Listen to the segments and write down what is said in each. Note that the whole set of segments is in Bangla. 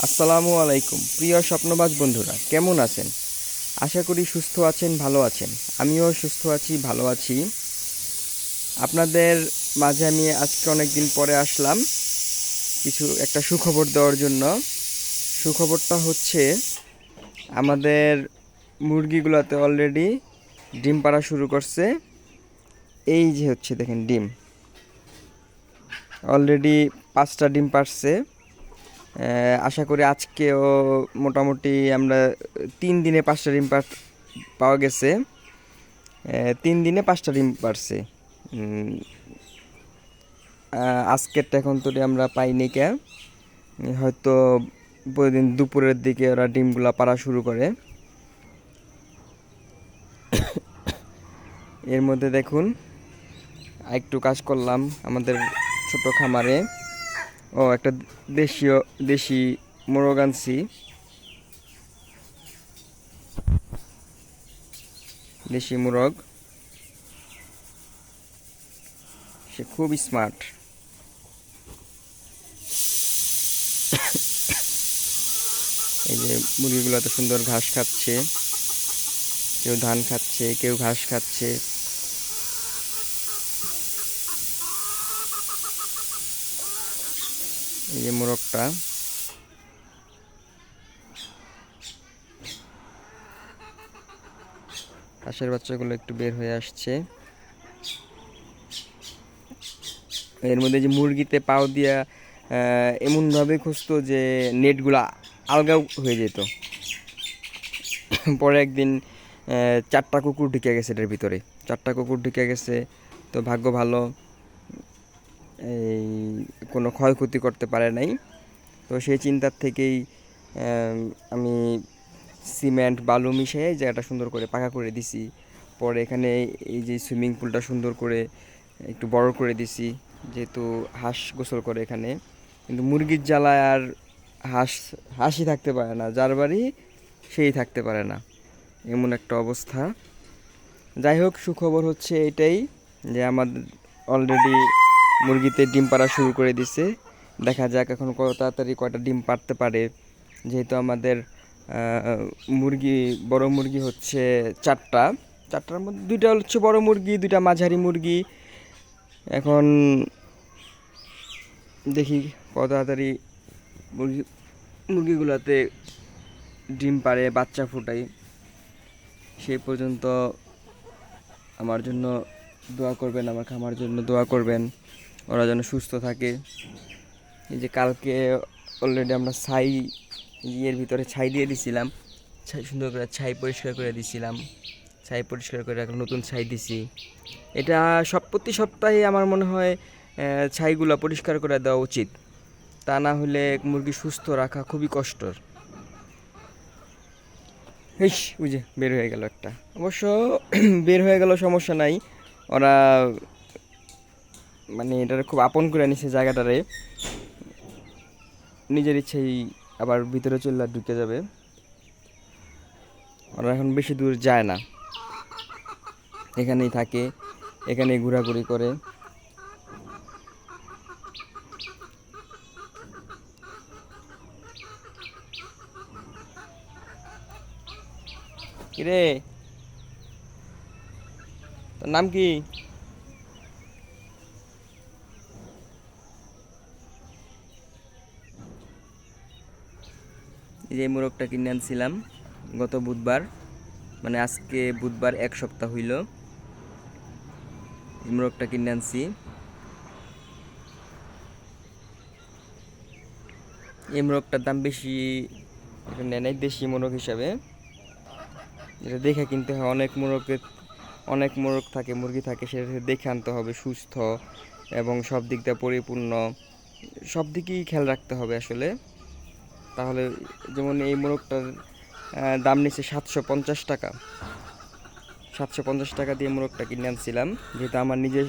আসসালামু আলাইকুম প্রিয় স্বপ্নবাজ বন্ধুরা, কেমন আছেন? আশা করি সুস্থ আছেন, ভালো আছেন। আমিও সুস্থ আছি, ভালো আছি। আপনাদের মাঝে আমি আজকে অনেক দিন পরে আসলাম কিছু একটা সুখবর দেওয়ার জন্য। সুখবরটা হচ্ছে আমাদের মুরগিগুলোতে অলরেডি ডিম পাড়া শুরু করছে। এই যে হচ্ছে দেখেন ডিম, অলরেডি 5টা ডিম পাড়ছে। আশা করি আজকেও মোটামুটি আমরা 3 দিনে 5টা ডিম পাওয়া গেছে। 3 দিনে 5টা ডিম পারছে। উম, আজকেরটা এখন তো আমরা পাইনি কে, হয়তো প্রতিদিন দুপুরের দিকে ওরা ডিমগুলা পাড়া শুরু করে। এর মধ্যে দেখুন একটু কাজ করলাম আমাদের ছোট খামারে। একটা দেশি মোরগ আনছি। দেশি মোরগ, সে খুব স্মার্ট। এই যে মুরগিগুলো এত সুন্দর ঘাস খাচ্ছে, কেউ ধান খাচ্ছে, কেউ ঘাস খাচ্ছে। এই যে মোরগটা, হাঁসের বাচ্চাগুলো একটু বের হয়ে আসছে। এর মধ্যে যে মুরগিতে পাও দিয়া এমনভাবে খুঁজতো যে নেটগুলা আলগা হয়ে যেত। পরে একদিন 4টা কুকুর ঢুকে গেছে এটার ভিতরে। 4টা কুকুর ঢুকে গেছে, তো ভাগ্য ভালো, এই কোনো ক্ষয়ক্ষতি করতে পারে নাই। তো সেই চিন্তার থেকেই আমি সিমেন্ট বালু মিশিয়ে জায়গাটা সুন্দর করে পাকা করে দিছি। পরে এখানে এই যে সুইমিং পুলটা সুন্দর করে একটু বড় করে দিছি, যেহেতু হাঁস গোসল করে এখানে। কিন্তু মুরগির জ্বালায় আর হাঁসই থাকতে পারে না, যার বাড়ি সেই থাকতে পারে না, এমন একটা অবস্থা। যাই হোক, সুখবর হচ্ছে এটাই যে আমাদের অলরেডি মুরগিতে ডিম পাড়া শুরু করে দিছে। দেখা যাক এখন কত তাড়াতাড়ি কয়টা ডিম পাড়তে পারে। যেহেতু আমাদের মুরগি, বড় মুরগি হচ্ছে 4টা। 4টার মধ্যে 2টা হচ্ছে বড় মুরগি, 2টা মাঝারি মুরগি। এখন দেখি কত তাড়াতাড়ি মুরগিগুলোতে ডিম পাড়ে, বাচ্চা ফোটায়। সেই পর্যন্ত আমার জন্য দোয়া করবেন, আমার খামার জন্য দোয়া করবেন, ওরা যেন সুস্থ থাকে। এই যে কালকে অলরেডি আমরা ইয়ের ভিতরে ছাই দিয়ে দিছিলাম, সুন্দর করে ছাই পরিষ্কার করে দিছিলাম। ছাই পরিষ্কার করে এখন নতুন ছাই দিছি। এটা প্রতি সপ্তাহে আমার মনে হয় ছাইগুলো পরিষ্কার করে দেওয়া উচিত। তা না হলে মুরগি সুস্থ রাখা খুবই কষ্টর। ওই যে বের হয়ে গেল একটা, অবশ্য বের হয়ে গেল সমস্যা নাই। ওরা মানে এটারে খুব আপন করে নিছে জায়গাটারে, নিজের ইচ্ছেই আবার ভিতরে চলে ঢুকে যাবে। ওরা এখন বেশি দূর যায় না, এখানেই থাকে, এখানেই ঘোরাঘুরি করে। কিরে, তোর নাম কি? এই যে মোরগটা কিনে আনছিলাম গত বুধবার, মানে আজকে বুধবার 1 সপ্তাহ হইল এই মোরগটা কিনে আনছি। এই মোরগটার দাম বেশি নেয় নাই দেশি মোরগ হিসাবে, যেটা দেখে কিনতে হয়। অনেক মোরগ থাকে, মুরগি থাকে, সেটা দেখে আনতে হবে সুস্থ এবং সব দিক দিয়ে পরিপূর্ণ, সব দিকেই খেয়াল রাখতে হবে আসলে। তাহলে যেমন এই মোরগটার দাম নিচ্ছে 750 টাকা। 750 টাকা দিয়ে মোরগটা কিনে আনছিলাম। যেহেতু আমার নিজের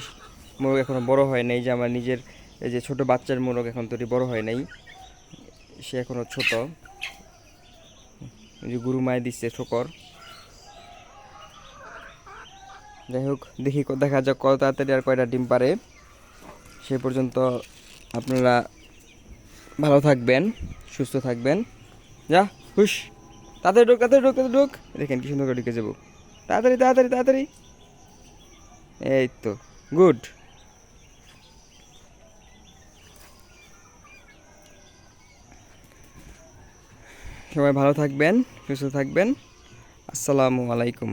মোরগ এখনও বড় হয় নাই, যে আমার নিজের এই যে ছোট বাচ্চার মোরগ এখন তৈরি বড় হয় নাই, সে এখনও ছোট। যে গুরু মায় দিচ্ছে ঠোকর। যাই হোক, দেখা যাক কত তাড়াতাড়ি আর কয়টা ডিম পারে। সে পর্যন্ত আপনারা ভালো থাকবেন, সুস্থ থাকবেন। যা হুশ, তাড়াতাড়ি ঢোক, তাড়াতাড়ি ঢোক, তাড়াতাড়ি ঢোক। দেখেন কি সুন্দর করে ঢুকে যাবো। তাড়াতাড়ি তাড়াতাড়ি তাড়াতাড়ি। এই তো, গুড। সবাই ভালো থাকবেন, সুস্থ থাকবেন। আসসালামু আলাইকুম।